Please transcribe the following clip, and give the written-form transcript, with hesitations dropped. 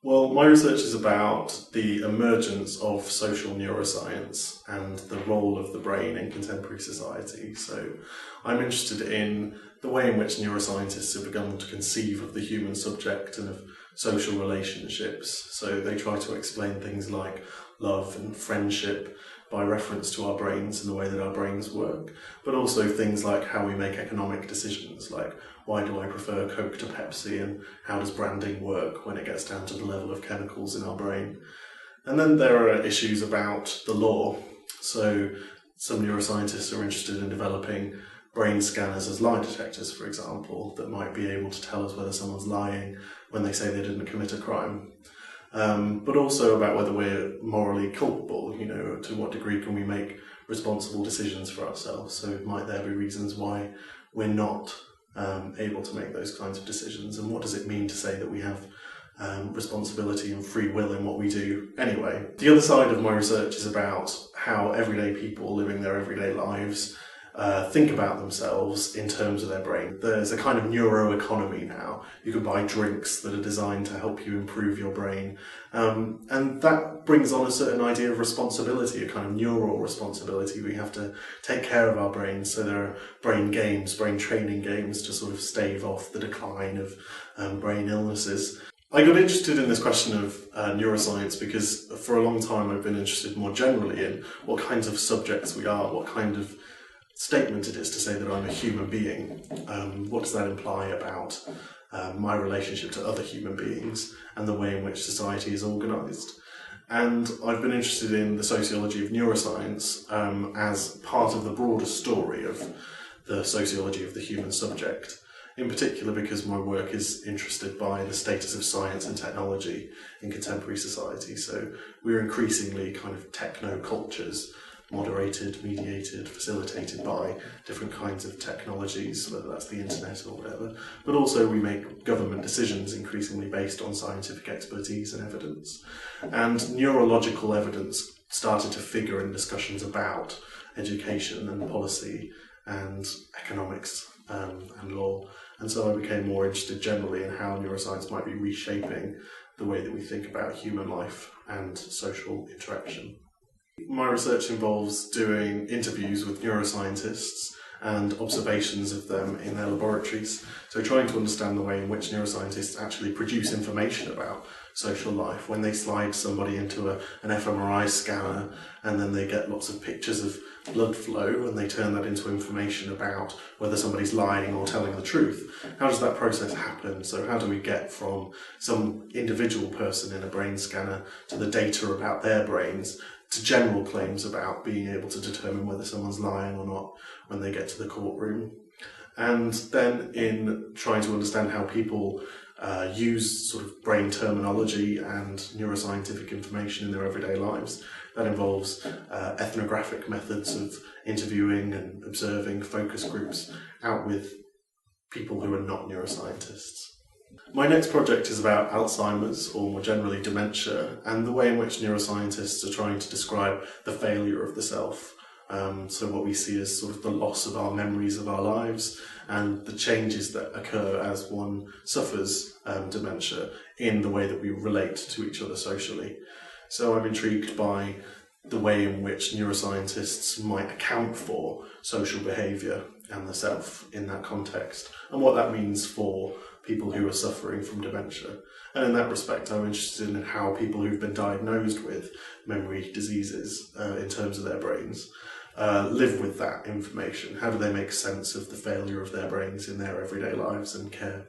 Well, my research is about the emergence of social neuroscience and the role of the brain in contemporary society. So I'm interested in the way in which neuroscientists have begun to conceive of the human subject and of social relationships. So they try to explain things like love and friendship by reference to our brains and the way that our brains work, but also things like how we make economic decisions, like why do I prefer Coke to Pepsi, and how does branding work when it gets down to the level of chemicals in our brain. And then there are issues about the law. So some neuroscientists are interested in developing brain scanners as lie detectors, for example, that might be able to tell us whether someone's lying when they say they didn't commit a crime. But also about whether we're morally culpable, to what degree can we make responsible decisions for ourselves. So might there be reasons why we're not able to make those kinds of decisions, and what does it mean to say that we have responsibility and free will in what we do anyway. The other side of my research is about how everyday people living their everyday lives think about themselves in terms of their brain. There's a kind of neuroeconomy now. You can buy drinks that are designed to help you improve your brain. And that brings on a certain idea of responsibility, a kind of neural responsibility. We have to take care of our brains. So there are brain games, brain training games to sort of stave off the decline of brain illnesses. I got interested in this question of neuroscience because for a long time I've been interested more generally in what kinds of subjects we are, what kind of statement it is to say that I'm a human being. What does that imply about my relationship to other human beings and the way in which society is organised? And I've been interested in the sociology of neuroscience as part of the broader story of the sociology of the human subject, in particular because my work is interested by the status of science and technology in contemporary society. So we're increasingly kind of techno-cultures, moderated, mediated, facilitated by different kinds of technologies, whether that's the internet or whatever. But also we make government decisions increasingly based on scientific expertise and evidence. And neurological evidence started to figure in discussions about education and policy and economics and law. And so I became more interested generally in how neuroscience might be reshaping the way that we think about human life and social interaction. My research involves doing interviews with neuroscientists and observations of them in their laboratories. So trying to understand the way in which neuroscientists actually produce information about social life. When they slide somebody into an fMRI scanner and then they get lots of pictures of blood flow and they turn that into information about whether somebody's lying or telling the truth. How does that process happen? So how do we get from some individual person in a brain scanner to the data about their brains to general claims about being able to determine whether someone's lying or not when they get to the courtroom? And then in trying to understand how people use sort of brain terminology and neuroscientific information in their everyday lives. That involves ethnographic methods of interviewing and observing focus groups out with people who are not neuroscientists. My next project is about Alzheimer's, or more generally dementia, and the way in which neuroscientists are trying to describe the failure of the self. So what we see as sort of the loss of our memories of our lives and the changes that occur as one suffers dementia in the way that we relate to each other socially. So I'm intrigued by the way in which neuroscientists might account for social behaviour and the self in that context, and what that means for people who are suffering from dementia. And in that respect, I'm interested in how people who've been diagnosed with memory diseases in terms of their brains live with that information. How do they make sense of the failure of their brains in their everyday lives and care?